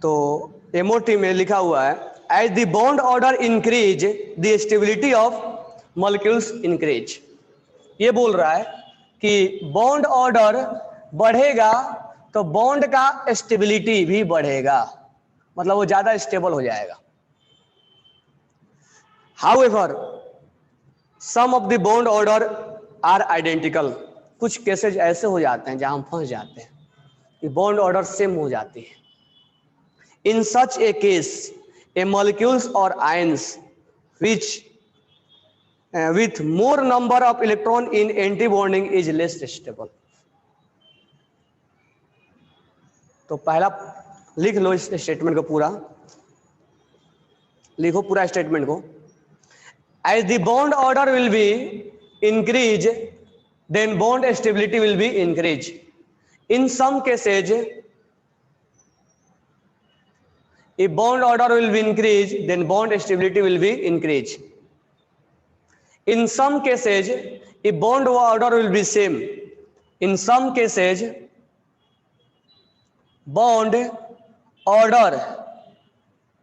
तो एमओटी में लिखा हुआ है as the bond order increase the stability of molecules increase. ये बोल रहा है कि बॉन्ड ऑर्डर बढ़ेगा तो बॉन्ड का स्टेबिलिटी भी बढ़ेगा, मतलब वो ज्यादा स्टेबल हो जाएगा। However some of the bond order are identical. कुछ केसेज ऐसे हो जाते हैं जहां हम फंस जाते हैं कि बॉन्ड ऑर्डर सेम हो जाती है। इन सच ए केस ए मॉलिक्यूल्स और ions which with more number of electron in anti-bonding is less stable। तो पहला लिख लो इस स्टेटमेंट को, पूरा लिखो पूरा स्टेटमेंट को। As the bond order will be increase, then bond stability will be increase. In some cases, if bond order will be increase, then bond stability will be increase. In some cases, if bond order will be same. In some cases, bond order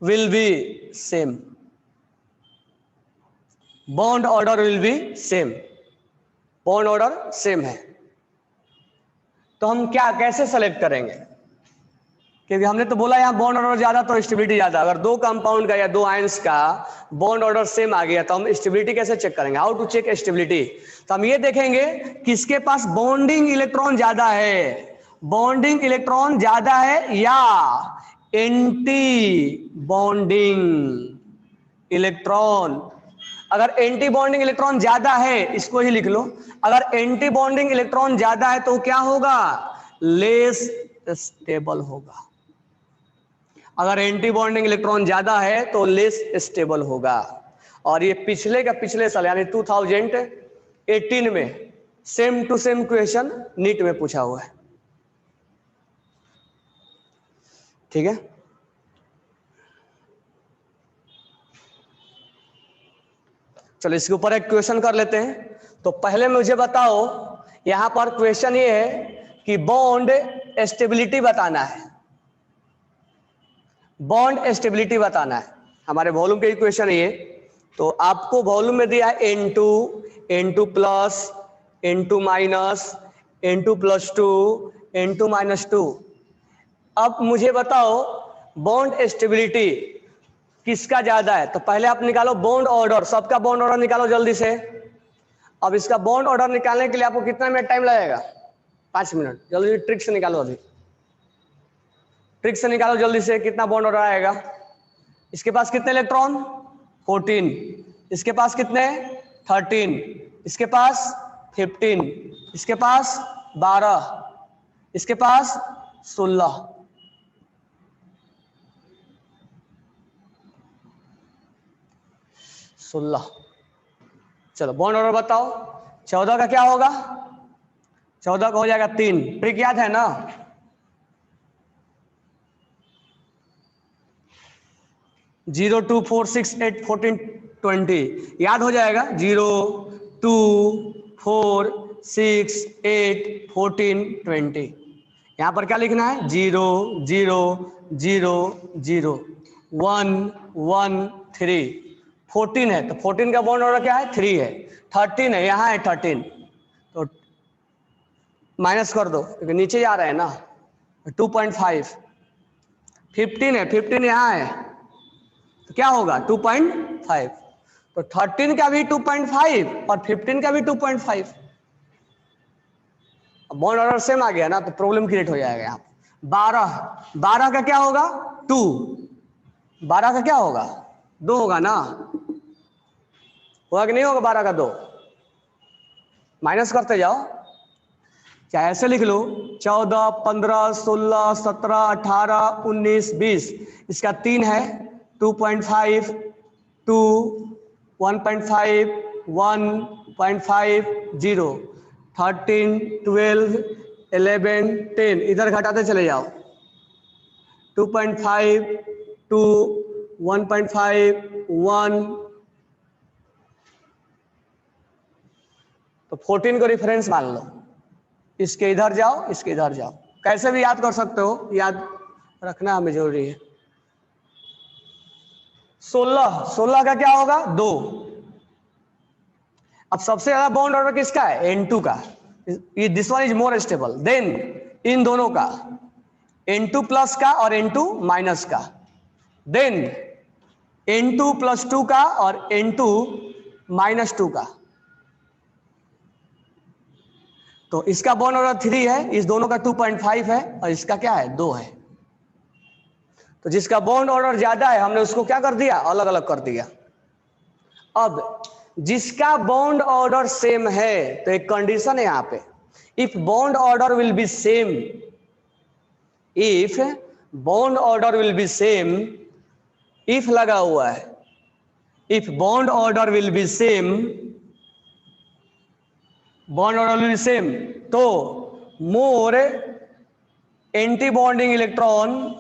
will be same. Bond order will be same. Bond order same है, तो हम क्या कैसे select करेंगे? क्योंकि हमने तो बोला यहाँ बॉन्ड ऑर्डर ज्यादा तो स्टेबिलिटी ज्यादा। अगर दो कंपाउंड का या दो आयंस का बॉन्ड ऑर्डर सेम आ गया तो हम स्टेबिलिटी कैसे चेक करेंगे? How to check stability? तो हम ये देखेंगे किसके पास बॉन्डिंग इलेक्ट्रॉन ज्यादा है। बॉन्डिंग इलेक्ट्रॉन ज्यादा है या एंटी बॉन्डिंग इलेक्ट्रॉन। अगर एंटी बॉन्डिंग इलेक्ट्रॉन ज्यादा है, इसको ही लिख लो, अगर एंटी बॉन्डिंग इलेक्ट्रॉन ज्यादा है तो क्या होगा? लेस स्टेबल होगा। अगर एंटी बॉन्डिंग इलेक्ट्रॉन ज्यादा है तो लेस स्टेबल होगा। और ये पिछले का पिछले साल यानी 2018 में same to same question NEET में पूछा हुआ है। ठीक है, चलो इसके ऊपर एक क्वेश्चन कर लेते हैं। तो पहले मुझे बताओ, यहां पर क्वेश्चन ये है कि बॉन्ड स्टेबिलिटी बताना है। बॉन्ड स्टेबिलिटी बताना है, हमारे वॉल्यूम के इक्वेशन ये। तो आपको वॉल्यूम में दिया है N2, N2 plus, N2 minus, N2 plus 2, N2 minus 2। अब मुझे बताओ बॉन्ड स्टेबिलिटी किसका ज्यादा है? तो पहले आप निकालो बॉन्ड ऑर्डर, सबका बॉन्ड ऑर्डर निकालो जल्दी से। अब इसका बॉन्ड ऑर्डर निकालने के लिए आपको कितना मिनट टाइम लगेगा? 5 मिनट। जल्दी ट्रिक से निकालो, अभी ट्रिक से निकालो जल्दी से, कितना बॉन्ड ऑर्डर आएगा? इसके पास कितने इलेक्ट्रॉन? 14। इसके पास कितने? 13। इसके पास 15। इसके पास 12। इसके पास 16। चलो बॉन्ड ऑर्डर बताओ। 14 का क्या होगा? 14 का हो जाएगा 3। ट्रिक याद है ना? जीरो 2 4 6 8 14 20 याद हो जाएगा। 0 2 4 6 8 14 20। यहां पर क्या लिखना है? 0 0 0 0 1 1 3। 14 है तो 14 का बॉन्ड ऑर्डर क्या है? 3 है। 13 है, यहां है 13, तो माइनस कर दो क्योंकि नीचे जा रहे हैं ना। 2.5। 15 है, 15 यहां है तो क्या होगा? 2.5। तो 13 का भी 2.5 और 15 का भी 2.5। बॉन्ड ऑर्डर सेम आ गया ना, तो प्रॉब्लम क्रिएट हो जाएगा यहाँ। 12 का क्या होगा? 2। 12 का क्या होगा? 2 होगा ना? होगा कि नहीं होगा? 12 का 2। माइनस करते जाओ, चाहे ऐसे लिख लो 14 15 16 17 18 19 20। इसका 3 है, 2.5 2 1.5 1.5 0 13 12 11 10। इधर घटाते चले जाओ। 2.5 2 1.5 1। तो 14 को रेफरेंस मान लो। इसके इधर जाओ, इसके इधर जाओ, कैसे भी याद कर सकते हो, याद रखना हमें जरूरी है। 16, 16 का क्या होगा 2। अब सबसे ज्यादा बॉन्ड ऑर्डर किसका है N2 का, ये this one is more stable than इन दोनों का N2 प्लस का और N2 माइनस का, देन N2 प्लस 2 का और N2 माइनस 2 का। तो इसका बॉन्ड ऑर्डर 3 है, इस दोनों का 2.5 है और इसका क्या है 2 है। तो जिसका बॉन्ड ऑर्डर ज्यादा है हमने उसको क्या कर दिया, अलग अलग कर दिया। अब जिसका बॉन्ड ऑर्डर सेम है तो एक कंडीशन है यहां पे, if bond order will be same, if bond order will be same, if लगा हुआ है, if bond order will be same, bond order will be same, तो more anti bonding electron,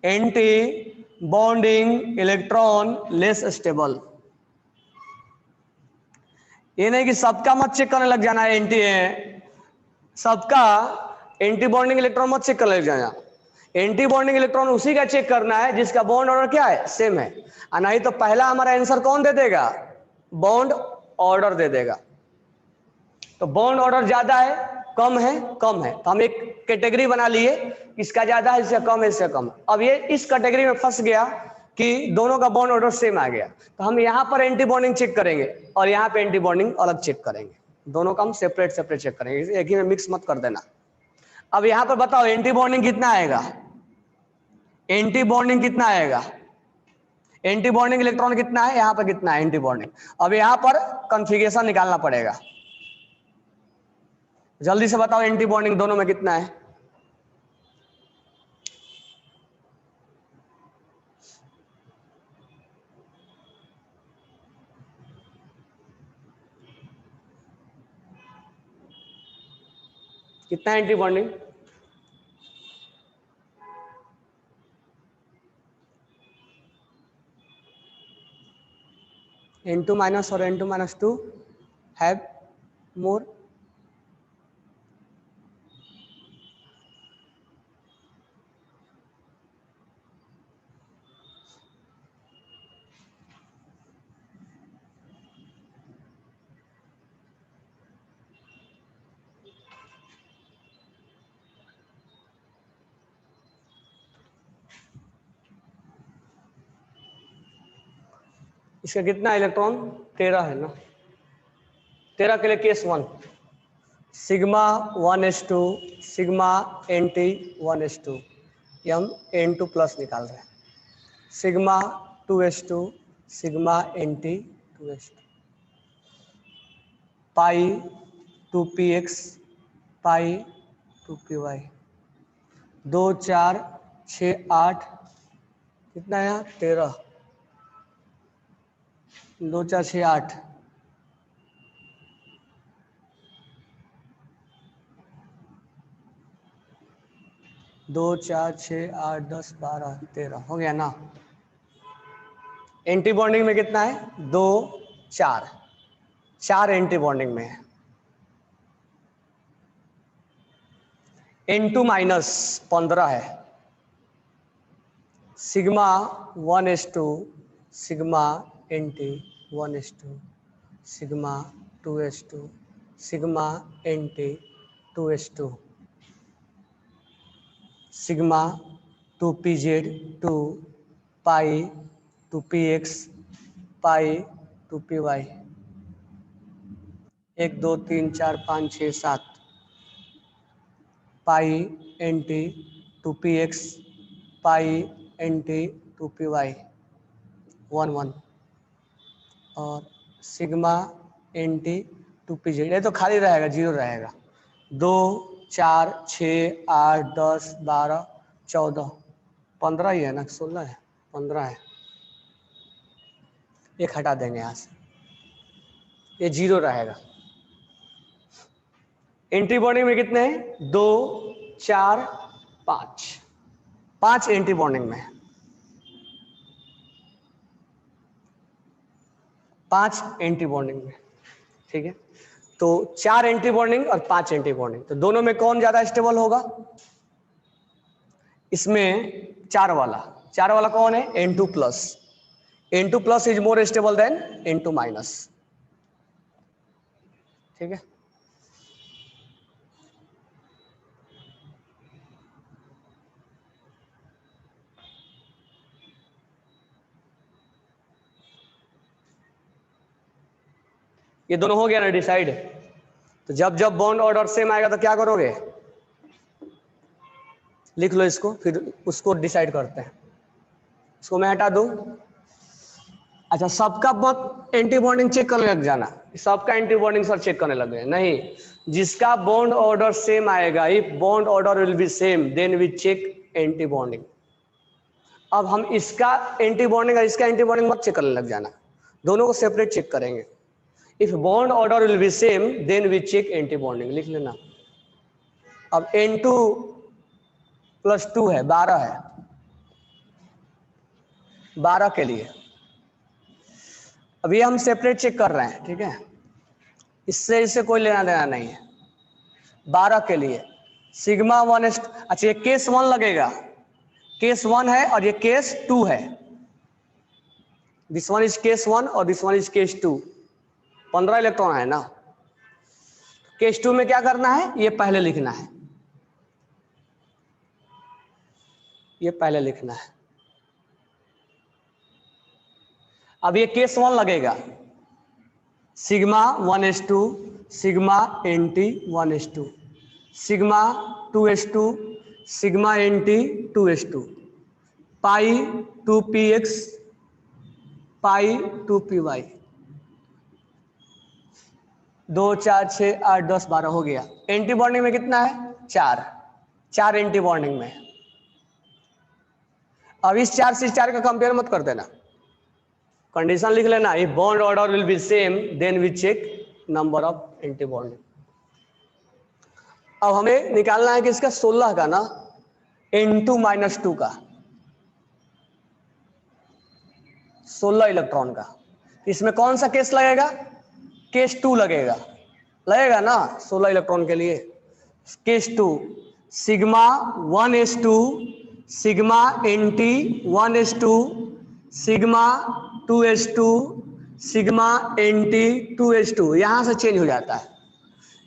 anti bonding electron less stable. ये नहीं कि सबका मत check करने लग जाना है एंटी है, सबका एंटी बॉन्डिंग इलेक्ट्रॉन मत चेक करने लग जाना। एंटी बॉन्डिंग इलेक्ट्रॉन उसी का चेक करना है जिसका बॉन्ड ऑर्डर क्या है सेम है, और नहीं तो पहला हमारा आंसर कौन दे देगा, बॉन्ड ऑर्डर दे देगा। तो बॉन्ड ऑर्डर ज्यादा है कम है, कम है, तो हम एक कैटेगरी बना लिए, इसका ज्यादा है इसका कम है इसका कम है। अब ये इस कैटेगरी में फंस गया कि दोनों का बॉन्ड ऑर्डर सेम आ गया, तो हम यहाँ पर एंटी बॉन्डिंग चेक करेंगे और यहाँ पे एंटी बॉन्डिंग अलग चेक करेंगे, दोनों का हम सेपरेट सेपरेट चेक करेंगे, एक ही में मिक्स मत कर देना। अब यहाँ पर बताओ एंटी बॉन्डिंग कितना आएगा, एंटी बॉन्डिंग कितना आएगा, एंटी बॉन्डिंग इलेक्ट्रॉन कितना है, यहाँ पर कितना है एंटी बॉन्डिंग। अब यहाँ पर कॉन्फ़िगरेशन निकालना पड़ेगा, जल्दी से बताओ एंटी बॉन्डिंग दोनों में कितना है। कितना एंटी बॉन्डिंग, N2 माइनस और N2 माइनस 2 हैव मोर, इसका कितना इलेक्ट्रॉन 13 है ना, 13 के लिए case 1 sigma 1s2 sigma anti 1s2, ये हम N2 प्लस निकाल रहे हैं, sigma 2s2 sigma anti 2s2, पाई 2px पाई 2py, 2 4 6 8 कितना है यहाँ 13, 2 4 6 8, 2 4 6 8 10 12 13 हो गया ना। एंटी बॉन्डिंग में कितना है 2 4, 4 एंटी बॉन्डिंग में है। N2 माइनस 15 है, sigma 1s2 sigma anti 1s2 sigma 2s2 sigma anti 2s2 sigma 2pz2 पाई 2px पाई 2py, 1 2 3 4 5 6 7 पाई एंटी 2px पाई एंटी 2py 1 1 और सिग्मा एंटी 2pz, ये तो खाली रहेगा जीरो रहेगा, 2 4 6 8 10 12 14 15 ही है ना, 16 है 15 है, एक हटा देंगे यहाँ से, ये जीरो रहेगा। एंटी बॉन्डिंग में कितने हैं 2 4 5, 5 एंटी बॉन्डिंग में, 5 एंटी बॉन्डिंग में, ठीक है। तो 4 एंटी बॉन्डिंग और 5 एंटी बॉन्डिंग, तो दोनों में कौन ज्यादा स्टेबल होगा, इसमें 4 वाला कौन है N2 plus, N2 plus is more stable then N2 minus. ठीक है, ये दोनों हो गया ना डिसाइड। तो जब जब बॉन्ड ऑर्डर सेम आएगा तो क्या करोगे, लिख लो इसको, फिर उसको डिसाइड करते हैं। इसको मैं हटा दूं। अच्छा, सबका मत एंटी बॉन्डिंग चेक करने लग जाना, सबका एंटी बॉन्डिंग सर चेक करने लग गए, नहीं, जिसका बॉन्ड ऑर्डर सेम आएगा, if bond order will be same then we check anti bonding. अब हम इसका एंटी बॉन्डिंग और इसका एंटी बॉन्डिंग मत चेक करने लग जाना, दोनों को सेपरेट चेक करेंगे। If bond order will be same then we check anti bonding, लिख लेना। अब N2 प्लस 2 है, 12 है, 12 के लिए अब ये हम सेपरेट चेक कर रहे हैं, ठीक है, इससे कोई लेना देना नहीं है। 12 के लिए सिग्मा 1, अच्छा ये केस 1 लगेगा, केस 1 है और ये केस 2 है, दिस वन इज केस 1 और this one is case 2, 15 electron है ना। केस 2 में क्या करना है, ये पहले लिखना है, ये पहले लिखना है। अब ये केस 1 लगेगा, sigma 1s2 sigma NT 1s2 sigma 2s2 sigma NT 2s2 पाई 2px पाई 2py, 2 4 6 8 10 12 हो गया। एंटी बॉन्डिंग में कितना है, 4, 4 एंटी बॉन्डिंग में। अब इस 4 से 4 का कंपेयर मत कर देना, कंडीशन लिख लेना, if bond order will be same then we check number of anti bonding. अब हमें निकालना है कि इसका 16 का ना, N2 माइनस 2 का 16 इलेक्ट्रॉन का, इसमें कौन सा केस लगेगा, केस 2 लगेगा, लगेगा ना 16 इलेक्ट्रॉन के लिए। Case 2 sigma 1s2 sigma NT 1s2 sigma 2s2 sigma NT 2s2, यहां से चेंज हो जाता है,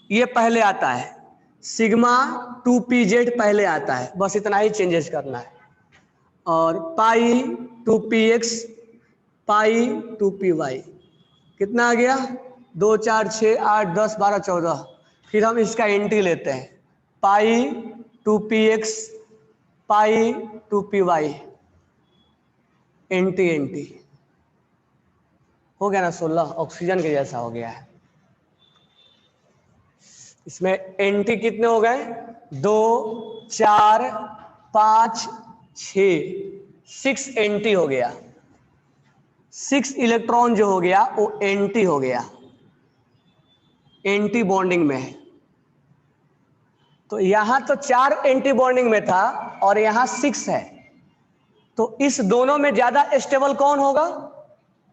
ये पहले आता है, सिग्मा 2pz पहले आता है, बस इतना ही चेंजेस करना है। और पाई 2px पाई 2py, कितना आ गया, 2 4 6 8 10 12 14। फिर हम इसका एंटी लेते हैं, पाई 2px पाई 2py, एंटी एंटी हो गया ना 16, ऑक्सीजन के जैसा हो गया है। इसमें एंटी कितने हो गए, 2 4 5 6, 6 एंटी हो गया, 6 इलेक्ट्रॉन जो हो गया वो एंटी हो गया, एंटी बॉन्डिंग में है। तो यहां तो 4 एंटी बॉन्डिंग में था और यहां 6 है, तो इस दोनों में ज्यादा स्टेबल कौन होगा,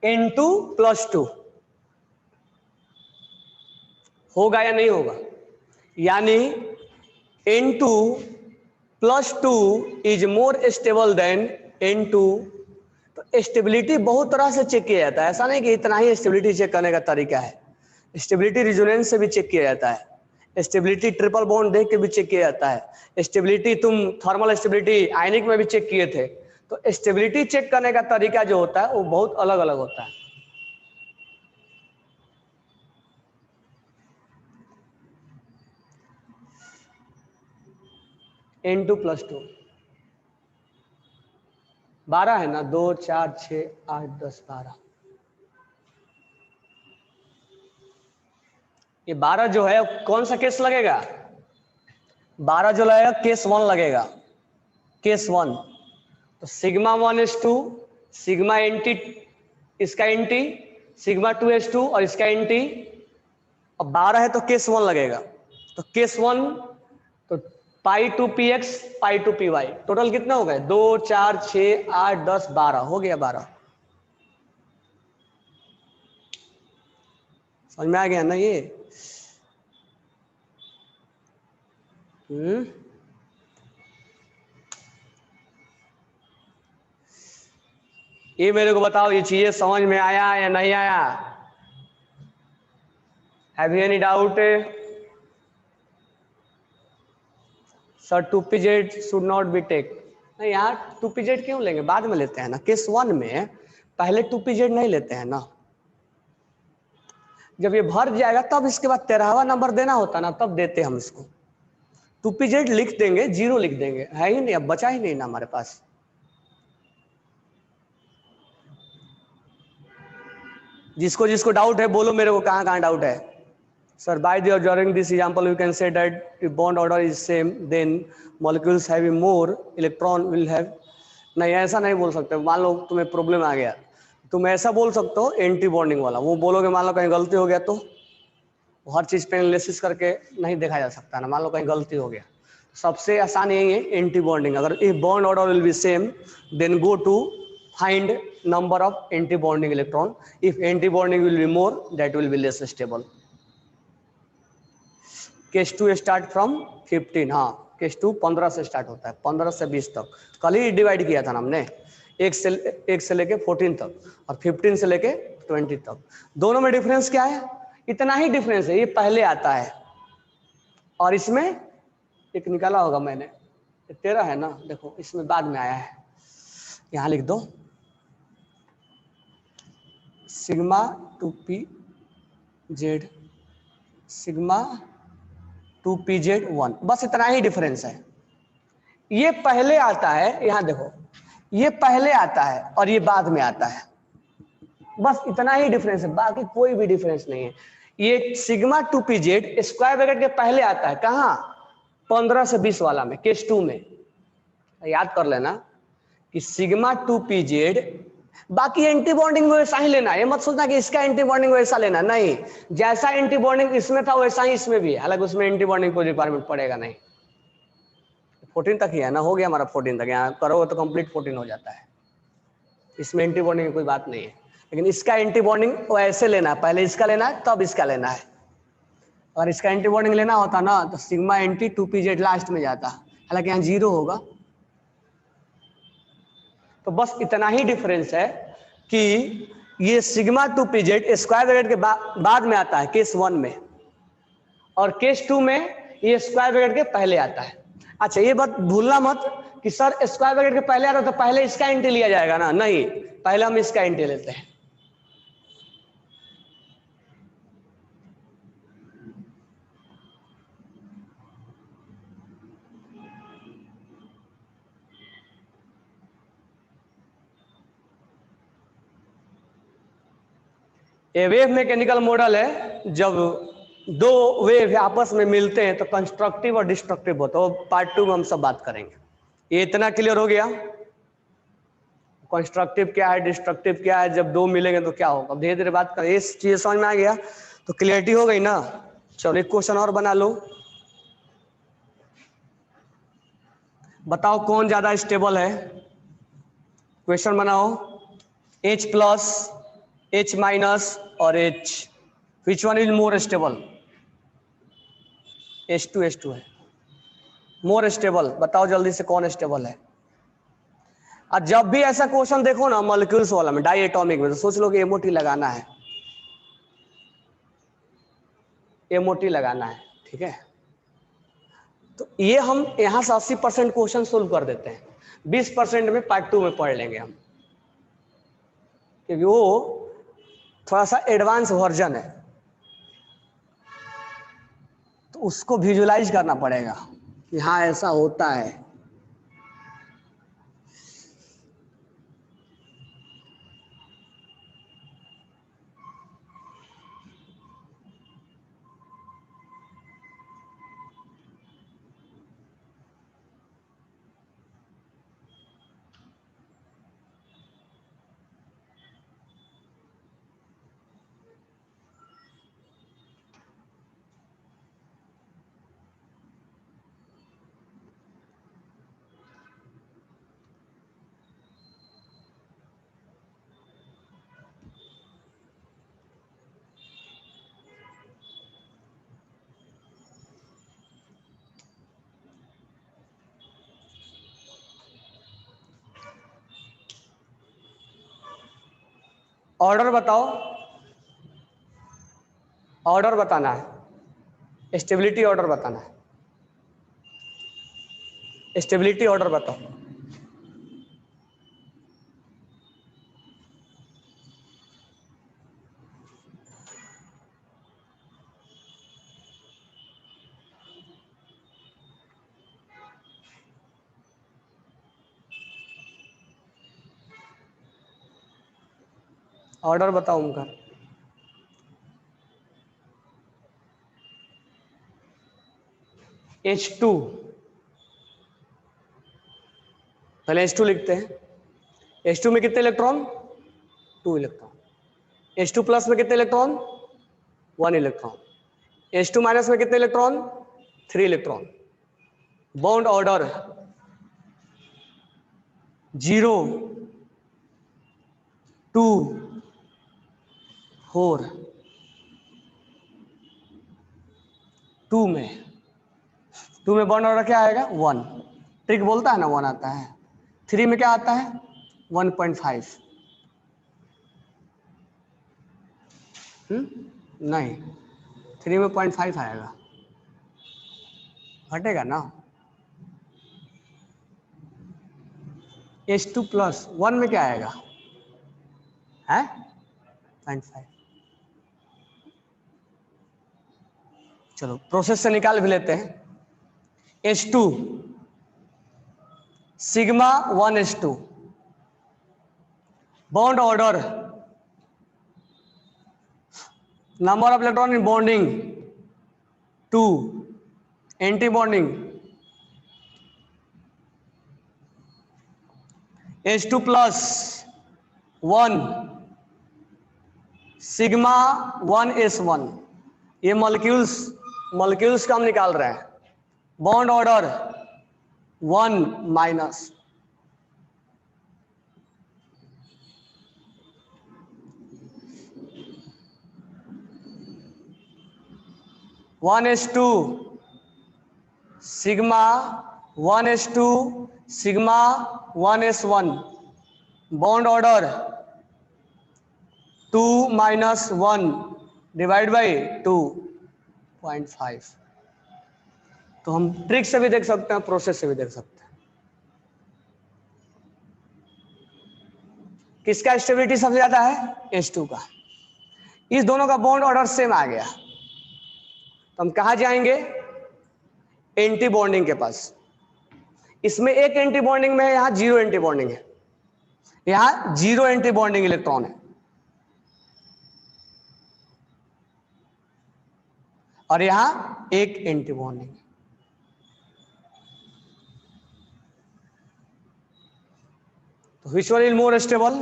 N2 प्लस 2 होगा या नहीं होगा, यानी N2 plus 2 is more stable then N2। तो स्टेबिलिटी बहुत तरह से चेक किया जाता है, ऐसा नहीं कि इतना ही स्टेबिलिटी चेक करने का तरीका है, स्टेबिलिटी रिजोनेंस से भी चेक किया जाता है, स्टेबिलिटी ट्रिपल बॉन्ड देख के भी चेक किया जाता है, स्टेबिलिटी तुम थर्मल स्टेबिलिटी आयनिक में भी चेक किए थे। तो स्टेबिलिटी चेक करने का तरीका जो होता है वो बहुत अलग अलग होता है। N2 प्लस 2 12 है ना, 2 4 6 8 10 12, ये 12 जो है कौन सा केस लगेगा, 12 जो लगेगा केस 1 लगेगा, केस 1। तो सिग्मा 1s2 सिग्मा NT, इसका NT सिग्मा 2s2 और इसका NT। अब 12 है तो केस 1 लगेगा, तो केस 1 तो पाई 2px पाई 2py, टोटल कितना हो गए, 2 4 6 8 10 12 हो गया 12। समझ में आ गया ना ये। ये मेरे को बताओ, ये चीजें समझ में आया या नहीं आया? Have you any doubt? Sir 2pz should not be take. नहीं यार 2pz क्यों लेंगे, बाद में लेते हैं ना। केस 1 में पहले 2pz नहीं लेते हैं ना, जब ये भर जाएगा तब इसके बाद 13वां नंबर देना होता ना, तब देते हम इसको। 2pz लिख देंगे, 0 लिख देंगे, है ही नहीं, अब बचा ही नहीं ना हमारे पास। जिसको जिसको डाउट है बोलो मेरे को, कहाँ कहाँ डाउट है। Sir by the observing this example we can say that if bond order is same then molecules having more electron will have। नहीं ऐसा नहीं बोल सकते। मान लो तुम्हें प्रॉब्लम आ गया, तुम ऐसा बोल सकते हो एंटी बॉन्डिंग वाला, वो बोलोगे मान लो कहीं गलती हो गया तो हर चीज पे एनालिसिस करके नहीं देखा जा सकता ना, मान लो कहीं गलती हो गया। सबसे आसान यही है एंटी बॉन्डिंग। अगर if bond order will be same then go to find number of anti bonding electron. If anti bonding will be more that will be less stable. Case 2 start from 15। हाँ case 2 15 से start होता है, 15 से 20 तक। कल ही divide किया था ना हमने, एक से लेके 14 तक और 15 से लेके 20 तक। दोनों में डिफरेंस क्या है? इतना ही डिफरेंस है, ये पहले आता है और इसमें एक निकाला होगा मैंने, 13 है ना, देखो इसमें बाद में आया है। यहां लिख दो सिग्मा 2pz सिग्मा 2pz1, बस इतना ही डिफरेंस है। ये पहले आता है, यहां देखो ये पहले आता है और ये बाद में आता है, बस इतना ही डिफरेंस है, बाकी कोई भी डिफरेंस नहीं है। ये सिग्मा 2pz स्क्वायर ब्रैकेट के पहले आता है, कहां? 15 से 20 वाला में, केस 2 में। याद कर लेना कि सिग्मा 2pz, बाकी एंटी बॉन्डिंग में वैसा ही लेना है। ये मत सोचना कि इसका एंटी बॉन्डिंग वैसा लेना, नहीं, जैसा एंटी बॉन्डिंग इसमें था वैसा ही इसमें भी है, हालांकि उसमें एंटी बॉन्डिंग को रिक्वायरमेंट पड़ेगा नहीं। 14 तक ही है ना, हो गया हमारा 14 तक, यहाँ करोगे तो कंप्लीट 14 हो जाता है, इसमें एंटी बॉन्डिंग की कोई बात नहीं है। लेकिन इसका एंटी बॉन्डिंग वैसे लेना है, पहले इसका लेना है तब इसका लेना है। अगर इसका एंटी बॉन्डिंग लेना होता ना तो सिग्मा एंटी 2pz लास्ट में जाता, हालांकि यहाँ 0 होगा। तो बस इतना ही डिफरेंस है कि ये सिग्मा 2pz स्क्वायर ब्रैकेट के बाद में आता है केस 1 में, और केस 2 में ये स्क्वायर ब्रैकेट के पहले आता है। अच्छा ये बात भूलना मत कि सर स्क्वायर ब्रैकेट के पहले आता है तो पहले इसका एंटी लिया जाएगा ना, नहीं, पहले हम इसका एंटी लेते हैं। ये वेव मैकेनिकल मॉडल है, जब दो वेव आपस में मिलते हैं तो कंस्ट्रक्टिव और डिस्ट्रक्टिव होता है, वो पार्ट 2 में हम सब बात करेंगे। ये इतना क्लियर हो गया, कंस्ट्रक्टिव क्या है डिस्ट्रक्टिव क्या है, जब दो मिलेंगे तो क्या होगा। धीरे धीरे बात करें, इस चीज समझ में आ गया तो क्लियरिटी हो गई ना। चलो एक क्वेश्चन और बना लो, बताओ कौन ज्यादा स्टेबल है। क्वेश्चन बनाओ, H प्लस H माइनस और H, which one is more stable? H2 है मोर स्टेबल, बताओ जल्दी से कौन स्टेबल है। और जब भी ऐसा क्वेश्चन देखो ना मॉलिक्यूल्स वाला में, डाई एटॉमिक में, तो सोच लो कि एमओटी लगाना है, एमओटी लगाना है, ठीक है। तो ये हम यहां से 80% क्वेश्चन सोल्व कर देते हैं, 20% में पार्ट 2 में पढ़ लेंगे हम, क्योंकि वो थोड़ा सा एडवांस वर्जन है, तो उसको विजुलाइज करना पड़ेगा कि हाँ ऐसा होता है। ऑर्डर बताओ, ऑर्डर बताना है, स्टेबिलिटी ऑर्डर बताना है, स्टेबिलिटी ऑर्डर बताओ। ऑर्डर बताओ उनका। H2, पहले H2 लिखते हैं। H2 में कितने इलेक्ट्रॉन? 2 इलेक्ट्रॉन। H2 प्लस में कितने इलेक्ट्रॉन? 1 इलेक्ट्रॉन। H2 माइनस में कितने इलेक्ट्रॉन? 3 इलेक्ट्रॉन। बॉन्ड ऑर्डर 0 2 4, 2 में बॉन्ड ऑर्डर क्या आएगा? 1। ट्रिक बोलता है ना 1 आता है। 3 में क्या आता है? 1.5। नहीं, 3 में 0.5 आएगा, घटेगा ना। H2 प्लस 1 में क्या आएगा? है 0.5। चलो प्रोसेस से निकाल भी लेते हैं। H2 sigma 1H2, bond order, number of electron in bonding 2, anti bonding H2 plus 1 sigma 1S1। ये मॉलिक्यूल्स का हम निकाल रहे हैं। Bond order 1 minus 1S2 sigma 1S2 sigma 1S1, bond order 2 minus 1 divide by 2.5। तो हम ट्रिक से भी देख सकते हैं, प्रोसेस से भी देख सकते हैं। किसका स्टेबिलिटी सबसे ज्यादा है? H2 का। इस दोनों का बॉन्ड ऑर्डर सेम आ गया, तो हम कहा जाएंगे? एंटी बॉन्डिंग के पास। इसमें एक एंटी बॉन्डिंग में है, यहां 0 एंटी बॉन्डिंग है, यहां 0 एंटी बॉन्डिंग इलेक्ट्रॉन है, और यहां एक एंटी बॉन्डिंग है। तो which one is more stable?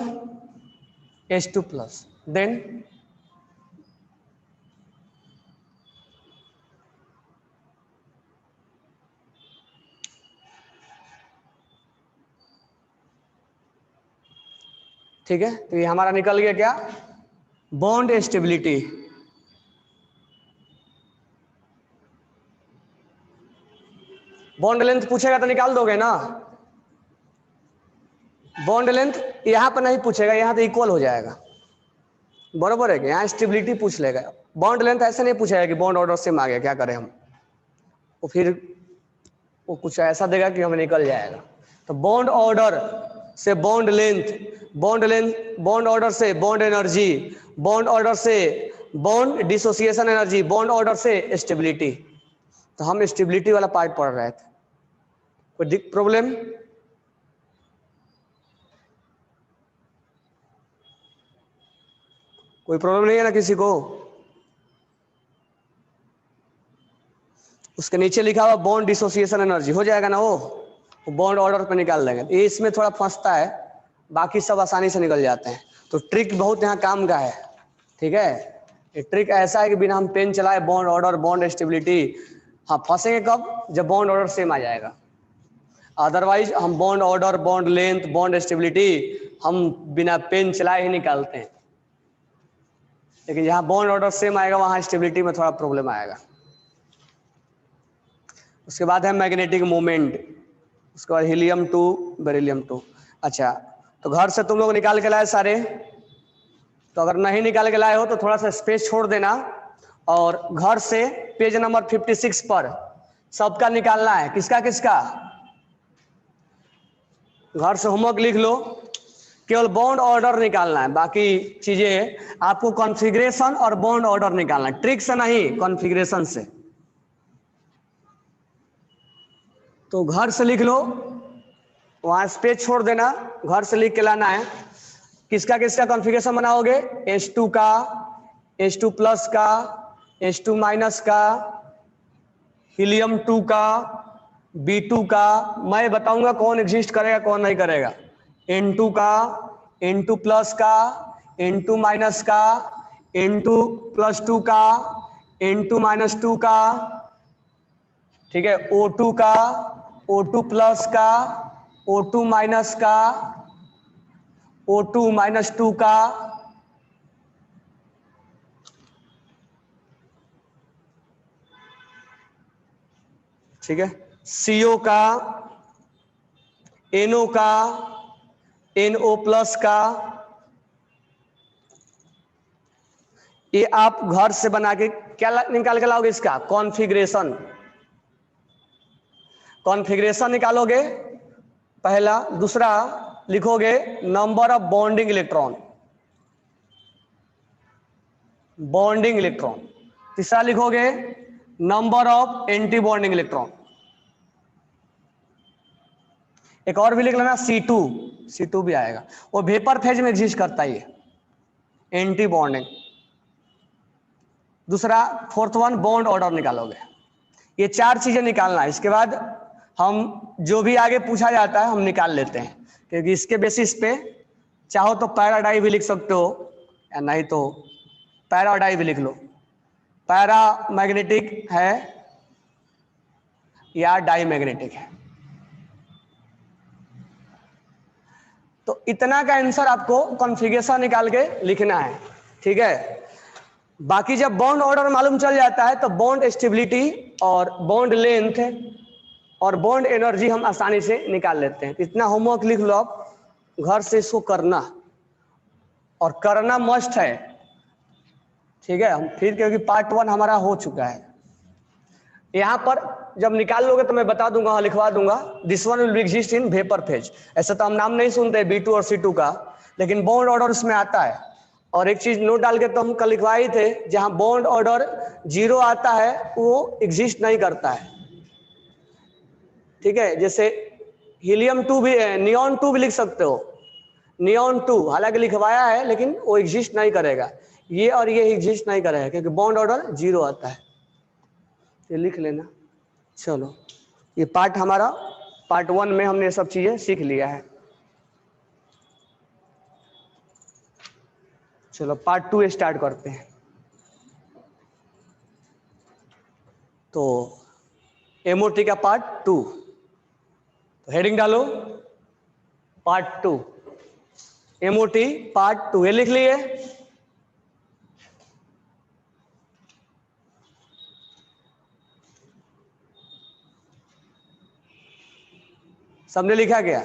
H2 plus. Then ठीक है, तो ये हमारा निकल गया क्या? Bond stability. बॉन्ड लेंथ पूछेगा तो निकाल दोगे ना? बॉन्ड लेंथ यहां पर नहीं पूछेगा, यहां तो इक्वल हो जाएगा, बरोबर है कि? यहां स्टेबिलिटी पूछ लेगा। बॉन्ड लेंथ ऐसे नहीं पूछेगा कि बॉन्ड ऑर्डर सेम आ गया, क्या करें हम? वो फिर वो कुछ ऐसा देगा कि हमें निकल जाएगा। तो बॉन्ड ऑर्डर से बॉन्ड लेंथ, बॉन्ड ऑर्डर से बॉन्ड एनर्जी, बॉन्ड ऑर्डर से bond dissociation energy, bond order से स्टेबिलिटी। तो हम स्टेबिलिटी वाला पार्ट पढ़ रहे थे। कोई प्रॉब्लम? कोई प्रॉब्लम नहीं है ना किसी को? उसके नीचे लिखा हुआ बॉन्ड डिसोसिएशन एनर्जी, हो जाएगा ना वो बॉन्ड ऑर्डर पे निकाल देंगे। ये इसमें थोड़ा फंसता है, बाकी सब आसानी से निकल जाते हैं। तो ट्रिक बहुत यहाँ काम का है, ठीक है? ये ट्रिक ऐसा है कि बिना हम पेन चलाए बॉन्ड ऑर्डर, बॉन्ड स्टेबिलिटी, हाँ फंसेंगे कब? जब बॉन्ड ऑर्डर सेम आ जाएगा। अदरवाइज हम bond order, bond length, bond stability हम बिना पेन चलाए ही निकालते हैं, लेकिन जहाँ बॉन्ड ऑर्डर सेम आएगा वहाँ स्टेबिलिटी में थोड़ा प्रॉब्लम आएगा। उसके बाद है मैग्नेटिक मोमेंट, उसके बाद हीलियम 2 बेरिलियम 2। अच्छा, तो घर से तुम लोग निकाल के लाए सारे? तो अगर नहीं निकाल के लाए हो तो थोड़ा सा स्पेस छोड़ देना, और घर से पेज नंबर 56 पर सबका निकालना है। किसका किसका? घर से होमवर्क लिख लो, केवल बॉन्ड ऑर्डर निकालना है, बाकी चीजें आपको कॉन्फ़िगरेशन और बॉन्ड ऑर्डर निकालना है, ट्रिक से नहीं, कॉन्फ़िगरेशन से। तो घर से लिख लो, वहां स्पेस छोड़ देना, घर से लिख के लाना है। किसका किसका कॉन्फ़िगरेशन बनाओगे? H2 का, H2 प्लस का, H2 माइनस का, हीलियम 2 का, B2 का। मैं बताऊंगा कौन एग्जिस्ट करेगा कौन नहीं करेगा। N2 का, N2 प्लस का, N2 माइनस का, N2 प्लस 2 का, N2 माइनस 2 का, ठीक है, O2 का, O2 प्लस का, O2 माइनस का, O2 माइनस 2 का, ठीक है, CO का, NO का, NO प्लस का। ये आप घर से बना के क्या निकाल के लाओगे? इसका कॉन्फ़िगरेशन। कॉन्फ़िगरेशन निकालोगे पहला। दूसरा लिखोगे number of bonding electron, bonding electron. तीसरा लिखोगे number of anti bonding electron. एक और भी लिख लेना, C2, C2 भी आएगा, वो वेपर फेज में एग्जिस्ट करता है, एंटी बॉन्डिंग। दूसरा फोर्थ वन बॉन्ड ऑर्डर निकालोगे। ये चार चीजें निकालना है। इसके बाद हम जो भी आगे पूछा जाता है हम निकाल लेते हैं, क्योंकि इसके बेसिस पे चाहो तो पैराडाई भी लिख सकते हो, या नहीं तो पैराडाई भी लिख लो। पैरा मैग्नेटिक है या डाई मैग्नेटिक है। तो इतना का आंसर आपको कॉन्फ़िगरेशन निकाल के लिखना है, ठीक है। बाकी जब बॉन्ड ऑर्डर मालूम चल जाता है तो बॉन्ड स्टेबिलिटी और बॉन्ड लेंथ और बॉन्ड एनर्जी हम आसानी से निकाल लेते हैं। इतना होमवर्क लिख लो आप, घर से इसको करना, और करना मस्ट है, ठीक है। हम फिर, क्योंकि पार्ट 1 हमारा हो चुका है। यहाँ पर जब निकाल लोगे तो मैं बता दूंगा, लिखवा दूंगा, this one will exist in vapour phase. ऐसा तो हम नाम नहीं सुनते B2 और C2 का, लेकिन बॉन्ड ऑर्डर उसमें आता है। और एक चीज नोट डाल के तो हम कल लिखवा ही थे, जहां बॉन्ड ऑर्डर 0 आता है वो एग्जिस्ट नहीं करता है, ठीक है। जैसे हीलियम 2 भी, नियॉन 2 भी लिख सकते हो, नियॉन 2 हालांकि लिखवाया है लेकिन वो एग्जिस्ट नहीं करेगा। ये और ये एग्जिस्ट नहीं करेगा क्योंकि बॉन्ड ऑर्डर 0 आता है। ये लिख लेना। चलो, ये पार्ट हमारा, पार्ट 1 में हमने सब चीजें सीख लिया है। चलो पार्ट 2 स्टार्ट करते हैं। तो एमओटी का पार्ट 2, तो हेडिंग डालो पार्ट 2, एमओटी पार्ट 2। ये लिख लिए? सबने लिखा गया?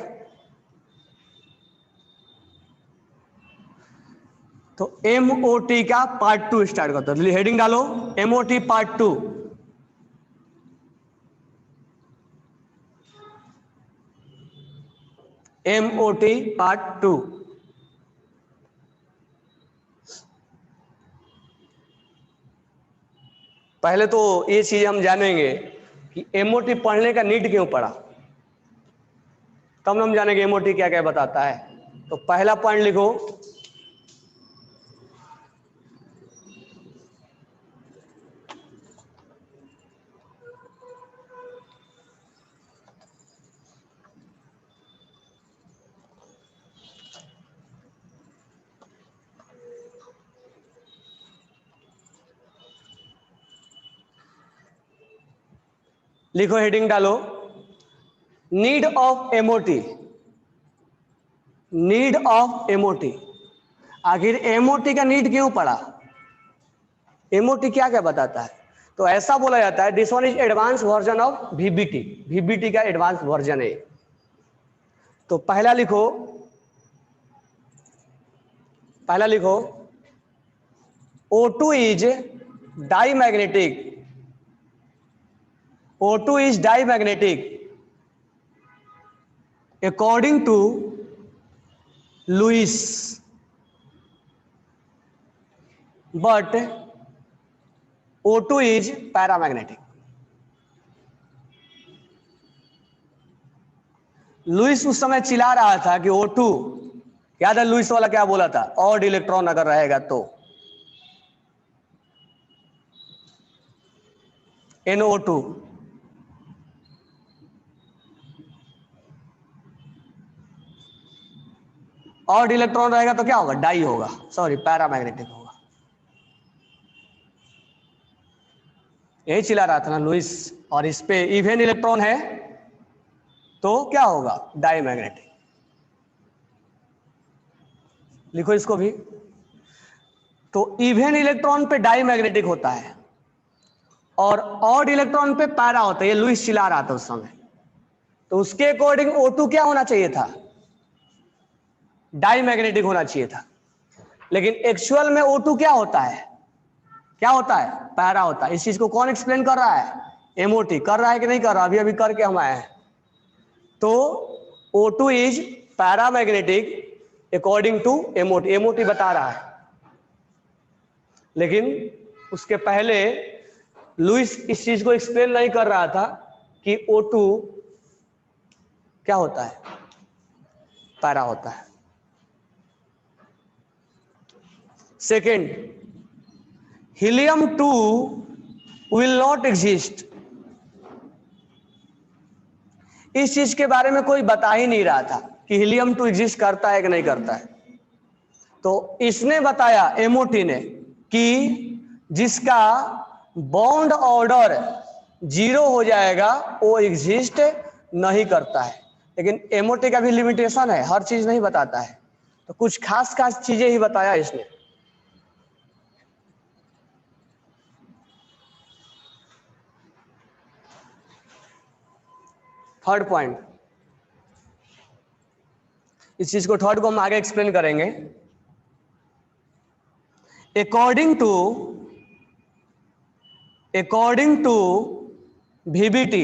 तो एमओटी का पार्ट 2 स्टार्ट करते हैं। हेडिंग डालो एमओटी पार्ट 2। MOT part 2। पहले तो ये चीज हम जानेंगे कि एमओटी पढ़ने का नीड क्यों पड़ा, तब हम जानेंगे एमओटी क्या क्या बताता है। तो पहला पॉइंट लिखो, लिखो हेडिंग डालो need of MOT. Need of MOT, आखिर एमओटी का नीड क्यों पड़ा, एमओटी क्या क्या बताता है। तो ऐसा बोला जाता है this one is advance version of VBT, VBT का एडवांस वर्जन है। तो पहला लिखो O2 is diamagnetic. O2 is diamagnetic according to Lewis, but O2 is paramagnetic. Lewis उस समय चिल्ला रहा था कि O2, याद है लुइस वाला क्या बोला था, ऑड इलेक्ट्रॉन अगर रहेगा तो NO2, ऑड इलेक्ट्रॉन रहेगा तो क्या होगा, डाई होगा, सॉरी पैरामैग्नेटिक होगा। यही चिल्ला रहा था ना लुइस। और इस पे इवन इलेक्ट्रॉन है तो क्या होगा, डाईमैग्नेटिक। लिखो इसको भी। तो इवन इलेक्ट्रॉन पे डाईमैग्नेटिक होता है और ऑड इलेक्ट्रॉन पे पैरा होता है, ये लुइस चिल्ला रहा था उस समय। तो उसके अकॉर्डिंग O2 क्या होना चाहिए था, डाईमैग्नेटिक होना चाहिए था। लेकिन एक्चुअल में O2 क्या होता है, क्या होता है, पैरा होता है। इस चीज को कौन एक्सप्लेन कर रहा है, MOT कर रहा है कि नहीं कर रहा, अभी अभी करके हम आए हैं। तो O2 is paramagnetic according to MOT, MOT बता रहा है। लेकिन उसके पहले लुइस इस चीज को एक्सप्लेन नहीं कर रहा था कि O2 क्या होता है, पैरा होता है। Second, helium 2 will not exist. इस चीज के बारे में कोई बता ही नहीं रहा था कि हीलियम 2 एग्जिस्ट करता है कि नहीं करता है। तो इसने बताया, MOT ने, कि जिसका बॉन्ड ऑर्डर 0 हो जाएगा वो एग्जिस्ट नहीं करता है। लेकिन MOT का भी लिमिटेशन है, हर चीज नहीं बताता है। तो कुछ खास खास चीजें ही बताया इसने। थर्ड पॉइंट, इस चीज को थर्ड को हम आगे एक्सप्लेन करेंगे। According to VBT,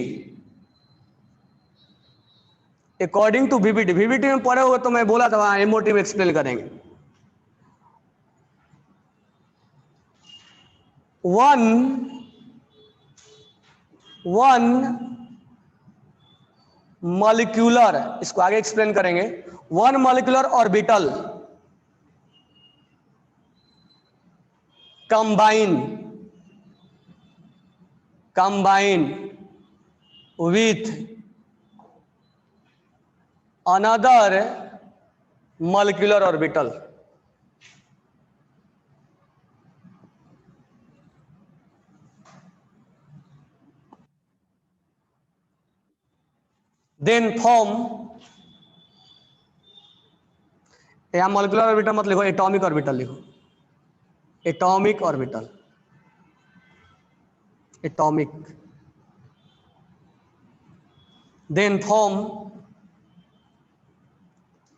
according to VBT, VBT में पढ़े हुए तो मैं बोला था, वहां MOT में एक्सप्लेन करेंगे। वन मॉलिक्यूलर, इसको आगे एक्सप्लेन करेंगे। One molecular orbital combine with another molecular orbital, then form, यहां मॉलिक्यूलर ऑर्बिटल मत लिखो, एटॉमिक ऑर्बिटल लिखो, atomic orbital, atomic, then form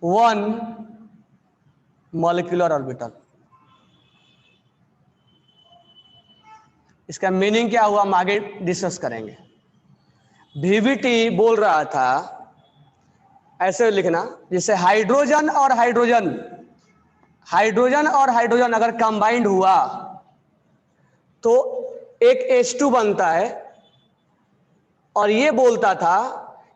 one molecular orbital। इसका मीनिंग क्या हुआ हम आगे डिस्कस करेंगे। VBT बोल रहा था, ऐसे लिखना, जैसे हाइड्रोजन और हाइड्रोजन अगर कंबाइंड हुआ तो एक H2 बनता है। और ये बोलता था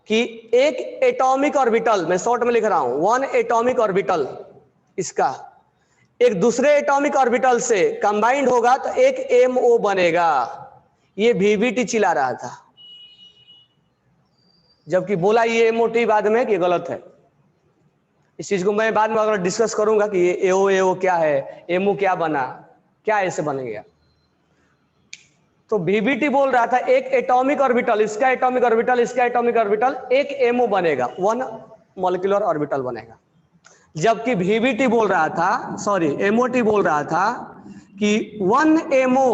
कि एक एटॉमिक ऑर्बिटल, मैं शॉर्ट में लिख रहा हूं, वन एटॉमिक ऑर्बिटल इसका एक दूसरे एटॉमिक ऑर्बिटल से कंबाइंड होगा तो एक MO बनेगा। ये VBT चिल्ला रहा था, जबकि बोला ये MOT बाद में कि गलत है। इस चीज को मैं बाद में अगर डिस्कस करूंगा कि ये AO क्या है, MO क्या बना, क्या ऐसे बन गया। तो VBT बोल रहा था एक एटॉमिक ऑर्बिटल, इसका एटॉमिक ऑर्बिटल, इसका एटॉमिक ऑर्बिटल, एक MO बनेगा, वन मॉलिक्यूलर ऑर्बिटल बनेगा। जबकि VBT बोल रहा था, सॉरी MOT बोल रहा था कि वन MO,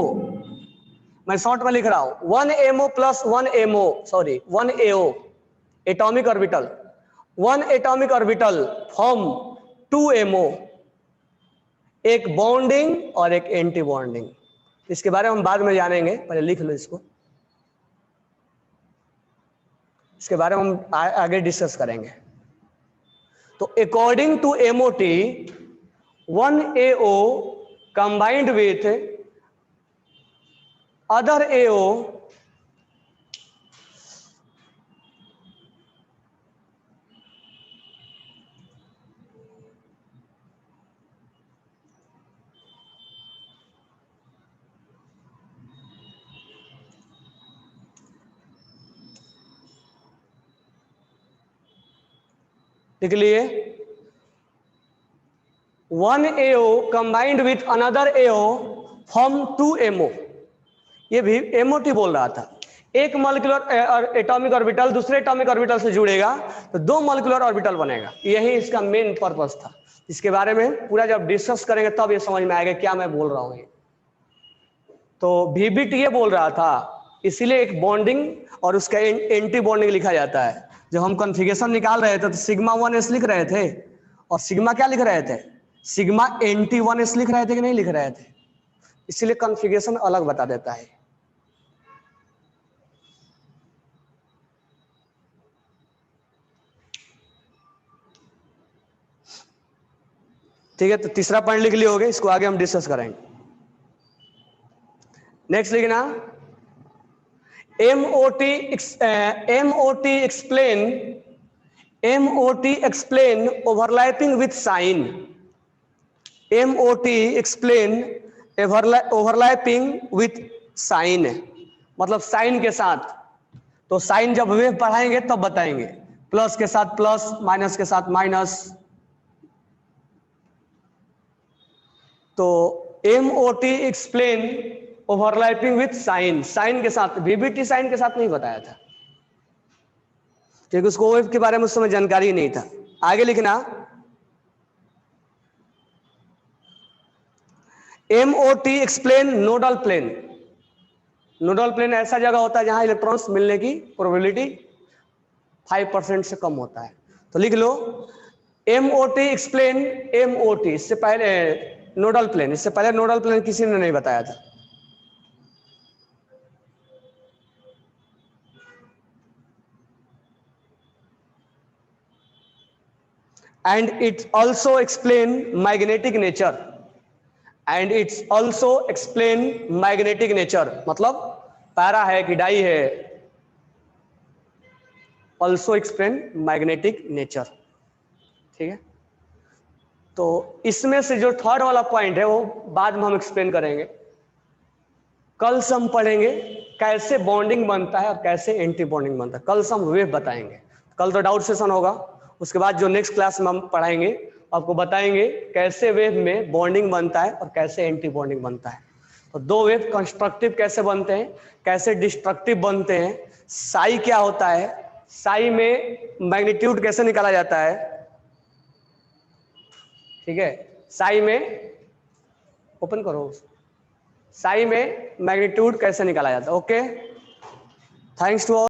मैं शॉर्ट में लिख रहा हूं, one MO plus one MO, sorry one AO atomic orbital, one atomic orbital form 2 MO, एक बॉन्डिंग और एक एंटी बॉन्डिंग। इसके बारे में हम बाद में जानेंगे, पहले लिख लो इसको, इसके बारे में हम आगे डिस्कस करेंगे। तो according to MOT 1AO combined with other AO लिख लिए 1AO combined with another AO form 2MO। ये भी एमओटी बोल रहा था, एक मॉलिक्यूलर एटॉमिक ऑर्बिटल दूसरे एटॉमिक ऑर्बिटल से जुड़ेगा तो 2 मॉलिक्यूलर ऑर्बिटल बनेगा। यही इसका मेन पर्पस था। इसके बारे में पूरा जब डिस्कस करेंगे तब ये समझ में आएगा क्या मैं बोल रहा हूं। तो VBT ये बोल रहा था, इसीलिए एक बॉन्डिंग और उसका एंटी बॉन्डिंग लिखा जाता है। जब हम कॉन्फ़िगरेशन निकाल रहे थे तो सिग्मा 1s लिख रहे थे, और सिग्मा क्या लिख रहे थे, सिग्मा एंटी 1s लिख रहे थे कि नहीं लिख रहे थे। इसीलिए कॉन्फ़िगरेशन अलग बता देता है। ठीक है, तो तीसरा पॉइंट लिख लिए होगे, इसको आगे हम डिस्कस करेंगे। नेक्स्ट लिखना MOT explain overlapping with sign। MOT explain overlapping with sign मतलब साइन के साथ। तो साइन जब वेव पढ़ाएंगे तब बताएंगे, प्लस के साथ प्लस, माइनस के साथ माइनस। तो MOT explain overlapping with sign, sign के साथ, VBT साइन के साथ नहीं बताया था क्योंकि उसको वेव के बारे में उस समय जानकारी नहीं था। आगे लिखना MOT explain nodal plane. Nodal plane ऐसा जगह होता है जहां इलेक्ट्रॉन्स मिलने की प्रोबेबिलिटी 5% से कम होता है। तो लिख लो MOT एक्सप्लेन MOT, इससे पहले नोडल प्लेन, इससे पहले नोडल प्लेन किसी ने नहीं बताया था। And it also explain magnetic nature, and it's also explain magnetic nature मतलब पैरा है कि डाई है, also explain magnetic nature। ठीक है, तो इसमें से जो थर्ड वाला पॉइंट है वो बाद में हम एक्सप्लेन करेंगे। कल से हम पढ़ेंगे कैसे बॉन्डिंग बनता है और कैसे एंटी बॉन्डिंग बनता है। कल से हम वेव बताएंगे, कल तो डाउट सेशन होगा। उसके बाद जो नेक्स्ट क्लास में हम पढ़ाएंगे आपको बताएंगे कैसे वेव में बॉन्डिंग बनता है और कैसे एंटी बॉन्डिंग बनता है। तो दो वेव कंस्ट्रक्टिव कैसे बनते हैं, कैसे डिस्ट्रक्टिव बनते हैं, साई क्या होता है, साई में मैग्नीट्यूड कैसे निकाला जाता है। ठीक है, साई में ओपन करो, साई में मैग्नीट्यूड कैसे निकाला जाता है। Okay, thanks to all.